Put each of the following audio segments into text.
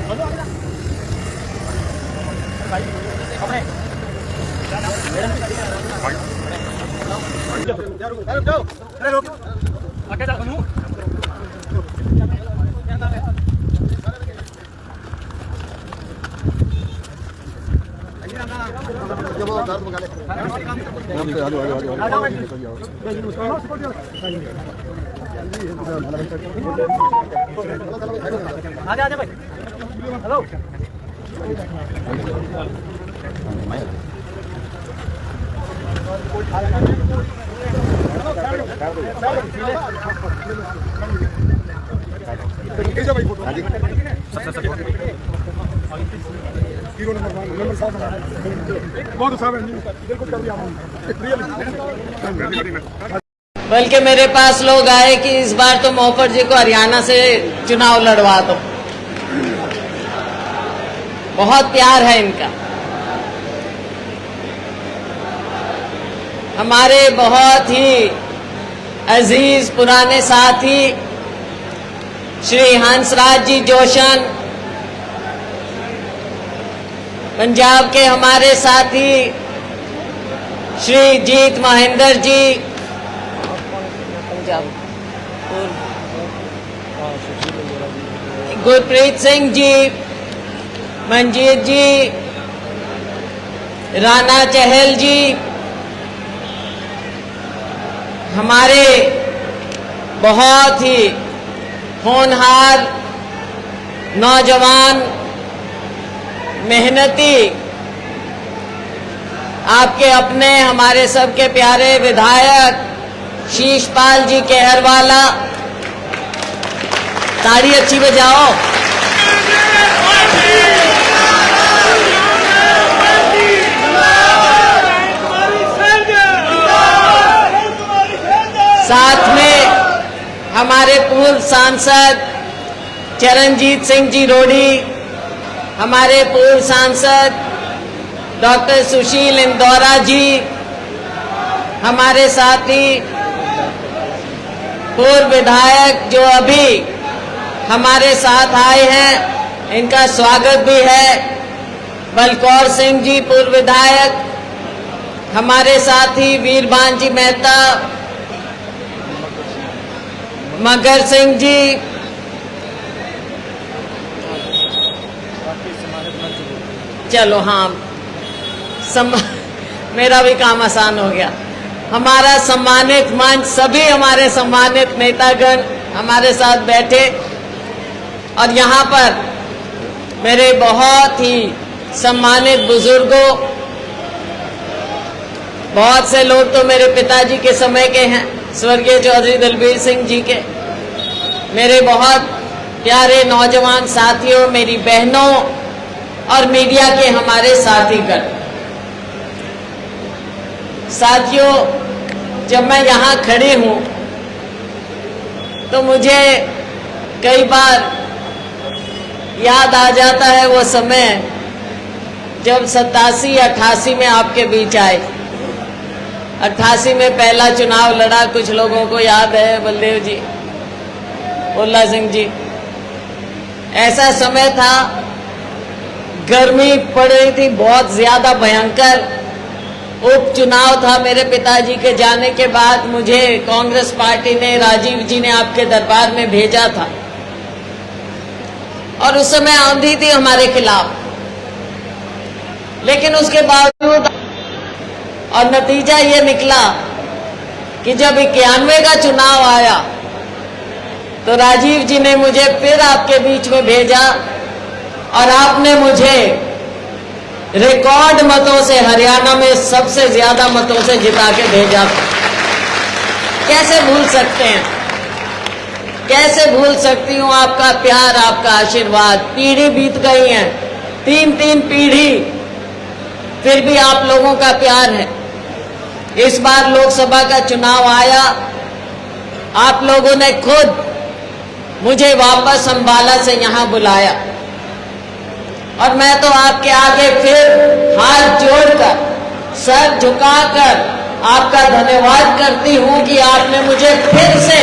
आजा भाई। हेलो बल्कि मेरे पास लोग आए कि इस बार तो मोहफर जी को हरियाणा से चुनाव लड़वा दो। बहुत प्यार है इनका। हमारे बहुत ही अजीज पुराने साथी श्री हंसराज जी जोशन, पंजाब के हमारे साथी श्री जीत महेंद्र जी, पंजाब गुरप्रीत सिंह जी, मंजीत जी, राणा चहल जी, हमारे बहुत ही होनहार नौजवान मेहनती आपके अपने हमारे सबके प्यारे विधायक शीशपाल जी केहरवाला, ताड़ी अच्छी बजाओ। साथ में हमारे पूर्व सांसद चरणजीत सिंह जी रोडी, हमारे पूर्व सांसद डॉक्टर सुशील इंदौरा जी, हमारे साथी पूर्व विधायक जो अभी हमारे साथ आए हैं, इनका स्वागत भी है। बलकौर सिंह जी पूर्व विधायक, हमारे साथी वीरबान जी मेहता, मगर सिंह जी, चलो हाँ मेरा भी काम आसान हो गया। हमारा सम्मानित मंच, सभी हमारे सम्मानित नेतागण हमारे साथ बैठे और यहाँ पर मेरे बहुत ही सम्मानित बुजुर्गों, बहुत से लोग तो मेरे पिताजी के समय के हैं, स्वर्गीय चौधरी दलबीर सिंह जी के, मेरे बहुत प्यारे नौजवान साथियों, मेरी बहनों और मीडिया के हमारे साथीगण। साथियों, जब मैं यहाँ खड़ी हूँ तो मुझे कई बार याद आ जाता है वो समय जब 87-88 में आपके बीच आए। 88 में पहला चुनाव लड़ा, कुछ लोगों को याद है, बलदेव जी, उल्ला सिंह जी। ऐसा समय था, गर्मी पड़ रही थी बहुत ज्यादा भयंकर। उपचुनाव था। मेरे पिताजी के जाने के बाद मुझे कांग्रेस पार्टी ने, राजीव जी ने आपके दरबार में भेजा था और उस समय आंधी थी हमारे खिलाफ, लेकिन उसके बावजूद और नतीजा ये निकला कि जब 91 का चुनाव आया तो राजीव जी ने मुझे फिर आपके बीच में भेजा और आपने मुझे रिकॉर्ड मतों से हरियाणा में सबसे ज्यादा मतों से जिता के भेजा था। कैसे भूल सकते हैं, कैसे भूल सकती हूँ आपका प्यार, आपका आशीर्वाद। पीढ़ी बीत गई है, 3 पीढ़ी, फिर भी आप लोगों का प्यार है। इस बार लोकसभा का चुनाव आया, आप लोगों ने खुद मुझे वापस अंबाला से यहाँ बुलाया और मैं तो आपके आगे फिर हाथ जोड़कर, सर झुकाकर आपका धन्यवाद करती हूँ कि आपने मुझे फिर से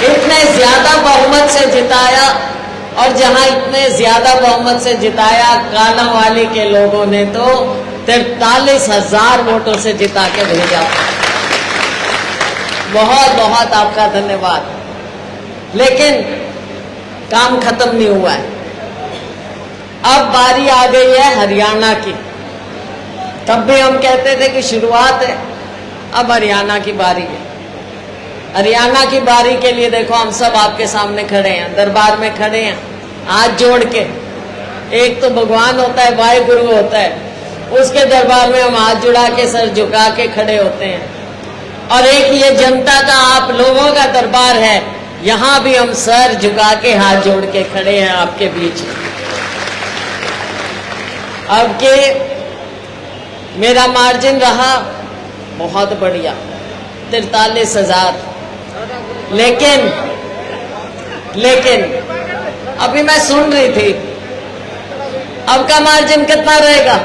इतने ज्यादा बहुमत से जिताया और जहां इतने ज्यादा बहुमत से जिताया कालांवाली के लोगों ने तो 43,000 वोटों से जिता के भेजा। बहुत बहुत आपका धन्यवाद। लेकिन काम खत्म नहीं हुआ है। अब बारी आ गई है हरियाणा की। तब भी हम कहते थे कि शुरुआत है, अब हरियाणा की बारी है। हरियाणा की बारी के लिए देखो हम सब आपके सामने खड़े हैं, दरबार में खड़े हैं, हाथ जोड़ के। एक तो भगवान होता है, वाहिगुरु होता है, उसके दरबार में हम हाथ जुड़ा के सर झुका के खड़े होते हैं। और एक ये जनता का, आप लोगों का दरबार है, यहां भी हम सर झुका के हाथ जोड़ के खड़े हैं आपके बीच। अब के मेरा मार्जिन रहा बहुत बढ़िया, 43,000। लेकिन अभी मैं सुन रही थी, अब का मार्जिन कितना रहेगा?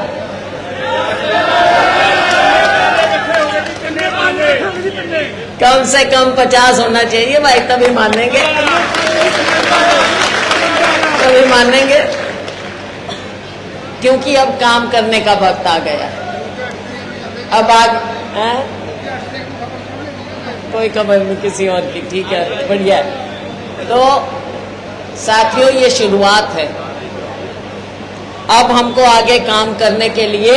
कम से कम 50 होना चाहिए भाई, तभी मानेंगे, तभी मानेंगे। क्योंकि अब काम करने का वक्त आ गया। अब कोई खबर नहीं किसी और की, ठीक है, बढ़िया है। तो साथियों, ये शुरुआत है। अब हमको आगे काम करने के लिए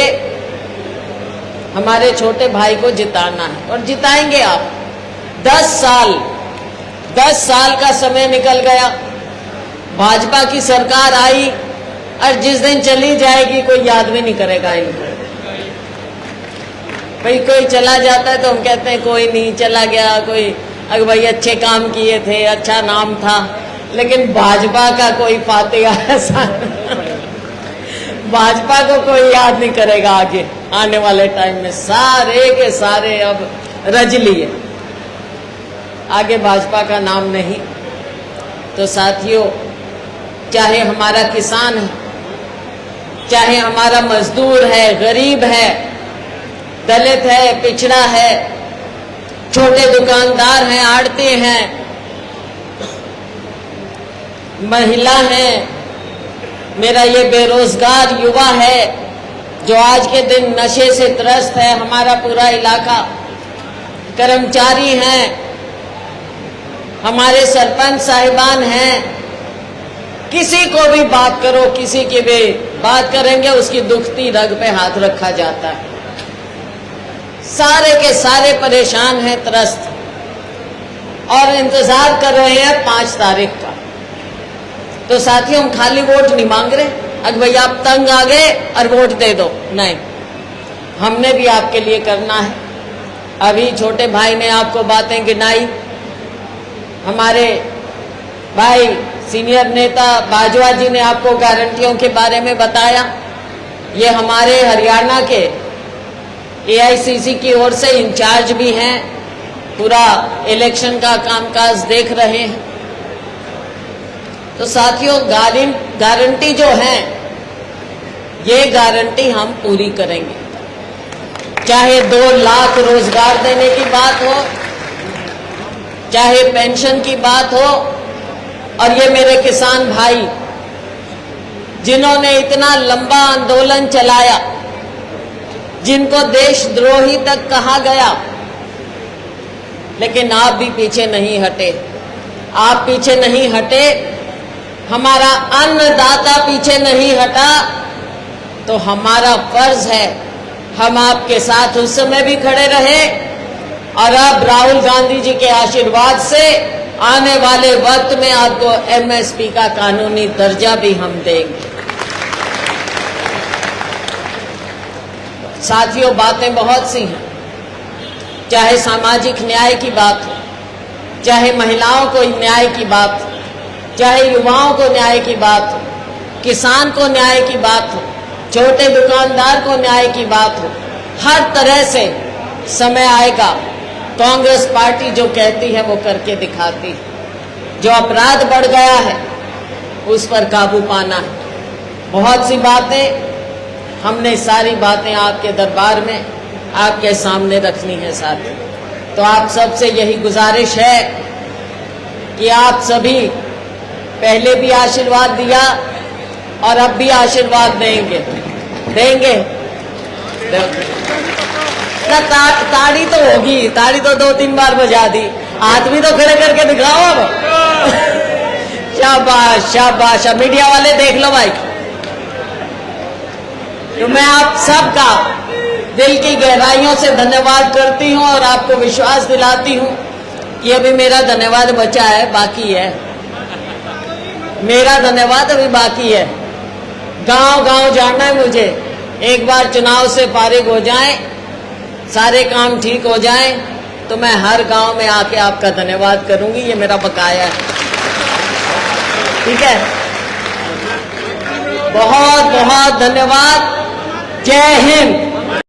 हमारे छोटे भाई को जिताना है, और जिताएंगे आप। 10 साल का समय निकल गया, भाजपा की सरकार आई, और जिस दिन चली जाएगी कोई याद भी नहीं करेगा इनको। भाई कोई चला जाता है तो हम कहते हैं कोई नहीं, चला गया कोई, अगर भाई अच्छे काम किए थे, अच्छा नाम था। लेकिन भाजपा का कोई फातिहा ऐसा भाजपा को कोई याद नहीं करेगा आगे आने वाले टाइम में। सारे के सारे अब रज लिए, आगे भाजपा का नाम नहीं। तो साथियों, चाहे हमारा किसान है, चाहे हमारा मजदूर है, गरीब है, दलित है, पिछड़ा है, छोटे दुकानदार हैं, आड़ती हैं, महिला है, मेरा ये बेरोजगार युवा है जो आज के दिन नशे से त्रस्त है, हमारा पूरा इलाका, कर्मचारी हैं, हमारे सरपंच साहिबान हैं, किसी को भी बात करो, किसी की भी बात करेंगे उसकी दुखती रग पे हाथ रखा जाता है। सारे के सारे परेशान हैं, त्रस्त, और इंतजार कर रहे हैं 5 तारीख का। तो साथियों, हम खाली वोट नहीं मांग रहे, अगर भैया आप तंग आ गए और वोट दे दो, नहीं, हमने भी आपके लिए करना है। अभी छोटे भाई ने आपको बातें गिनाई, हमारे भाई सीनियर नेता बाजवा जी ने आपको गारंटियों के बारे में बताया। ये हमारे हरियाणा के एआईसीसी की ओर से इंचार्ज भी हैं, पूरा इलेक्शन का कामकाज देख रहे हैं। तो साथियों, गारंटी जो है, ये गारंटी हम पूरी करेंगे। चाहे 2 लाख रोजगार देने की बात हो, चाहे पेंशन की बात हो, और ये मेरे किसान भाई जिन्होंने इतना लंबा आंदोलन चलाया, जिनको देशद्रोही तक कहा गया, लेकिन आप भी पीछे नहीं हटे। आप पीछे नहीं हटे, हमारा अन्नदाता पीछे नहीं हटा। तो हमारा फर्ज है, हम आपके साथ उस समय भी खड़े रहे, और अब राहुल गांधी जी के आशीर्वाद से आने वाले वक्त में आपको एमएसपी का कानूनी दर्जा भी हम देंगे। साथियों, बातें बहुत सी हैं, चाहे सामाजिक न्याय की बात हो, चाहे महिलाओं को न्याय की बात हो, चाहे युवाओं को न्याय की बात हो, किसान को न्याय की बात हो, छोटे दुकानदार को न्याय की बात हो, हर तरह से समय आएगा। कांग्रेस पार्टी जो कहती है वो करके दिखाती है। जो अपराध बढ़ गया है उस पर काबू पाना है। बहुत सी बातें, हमने सारी बातें आपके दरबार में आपके सामने रखनी है साथी। तो आप सबसे यही गुजारिश है कि आप सभी पहले भी आशीर्वाद दिया और अब भी आशीर्वाद देंगे ना। ताड़ी तो होगी, ताड़ी तो 2-3 बार बजा दी, हाथ भी तो खड़े करके दिखाओ अब। शाबाश शाबाश, मीडिया वाले देख लो भाई। तो मैं आप सबका दिल की गहराइयों से धन्यवाद करती हूं और आपको विश्वास दिलाती हूं कि अभी मेरा धन्यवाद बचा है, बाकी है, मेरा धन्यवाद अभी बाकी है। गांव गांव जाना है मुझे, एक बार चुनाव से फारिग हो जाएं, सारे काम ठीक हो जाएं, तो मैं हर गांव में आके आपका धन्यवाद करूंगी, ये मेरा बकाया है। ठीक है, बहुत बहुत धन्यवाद। जय हिंद।